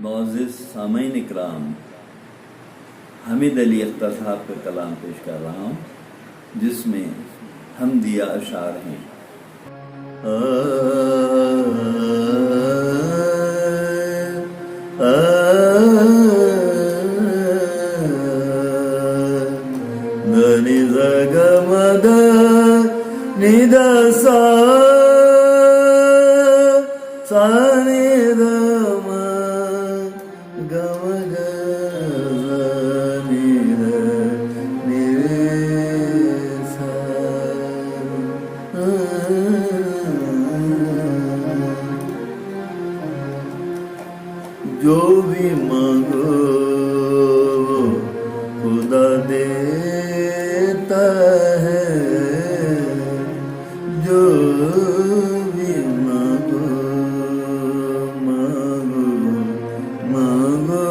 मोअज़्ज़िज़ सामईन इकराम, हामिद अली अख्तर साहब का कलाम पेश कर रहा हूँ, जिसमें हमदिया अशार हैं। దని జగ మద నిద సా సాని ద మ గ మ గ ని ద ని సా जो भी मांगो खुदा देता है, जो भी मांगो मांगो मांगो।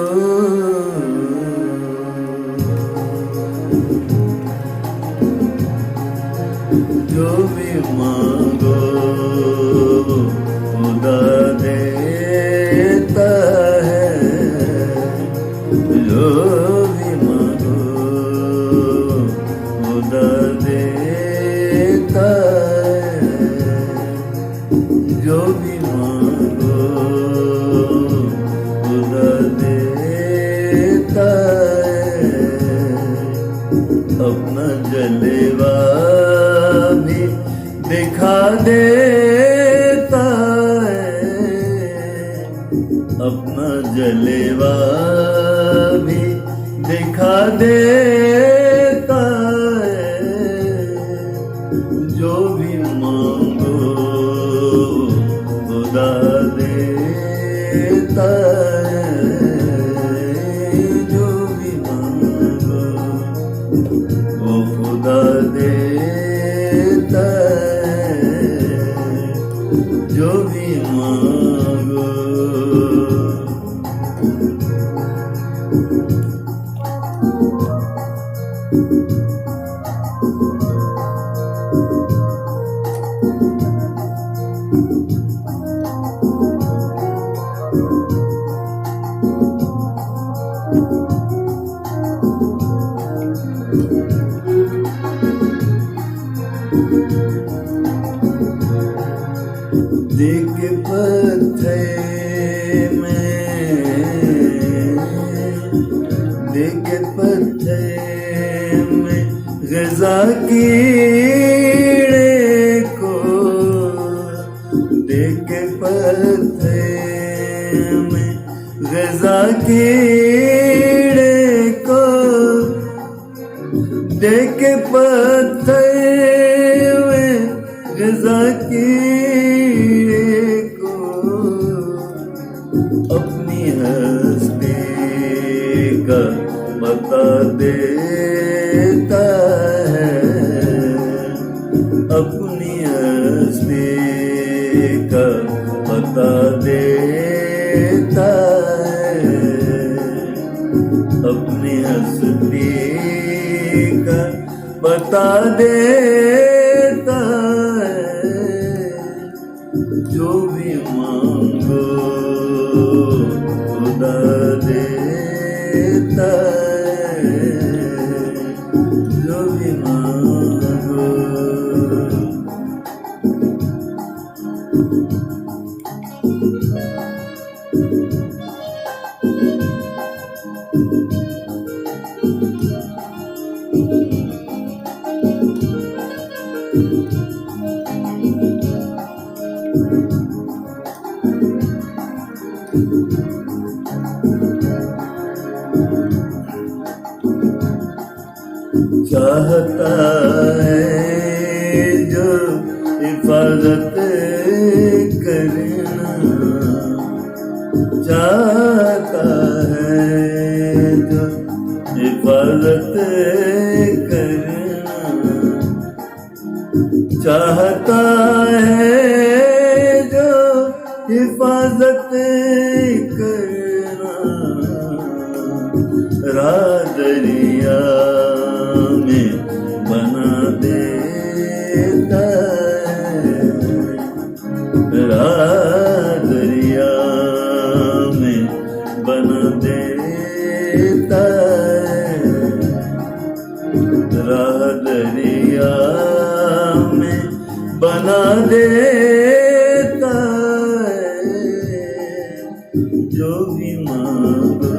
जो भी मांगो खुदा देता है, जो भी मांगो खुदा देता है, जो भी मांगो खुदा देता है। अपना जलवा भी दिखा देता है, अपना जलवा भी दिखा देता है। जो भी मांगो खुदा देता है, जो भी मांगो वो खुदा देता है, जो भी मांगो। देख पत्थर में, देख पत्थर में ग़ज़ा कीड़े को, देख पत्थर में ग़ज़ा कीड़े को, देख पत्थर में ग़ज़ा कीड़े को, अपनी हस्ती का बता देता है, अपनी हस्ती का बता देता है, अपनी हस्ती का बता देता है। जो भी मांगो खुदा देता है, जो भी मांगो। चाहता है जो हिफाजत करना, चाहता है जो हिफाजत करना, चाहता है जो हिफाजत करना। राह दरिया में बना देता है, राह दरिया में बना देता है, राह दरिया में बना देता है, जो भी मांगो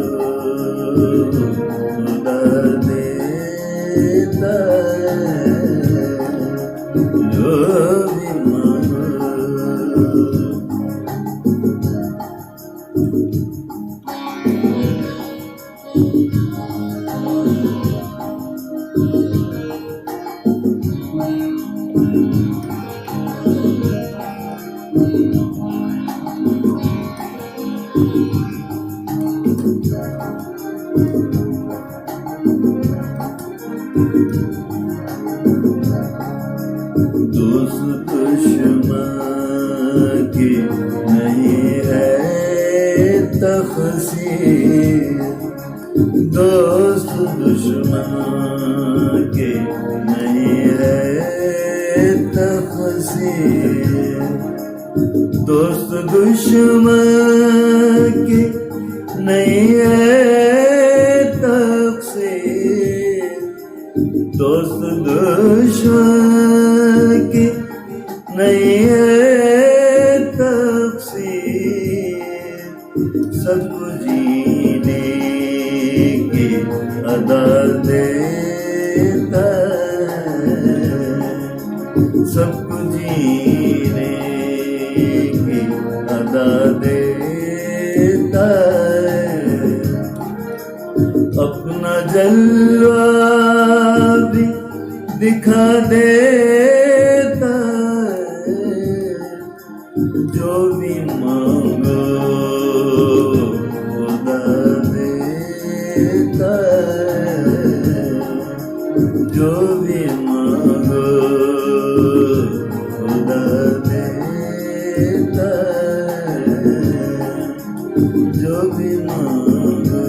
खुदा देता है, जो भी मांगो। दोस्त दुश्मन की नहीं है तकसीर, दोस्त दुश्मन की नहीं है तकसीर, दोस्त दुश्मन की नहीं है तकसीर, दोस्त दुश्मन की नहीं है तकसीर, सबको जीने की अदा देता है, सबको जीने की अदा देता है, अपना जलवा भी दिखा देता है, जो भी मांगो खुदा देता है, जो भी मांगो खुदा देता है, जो भी मांगो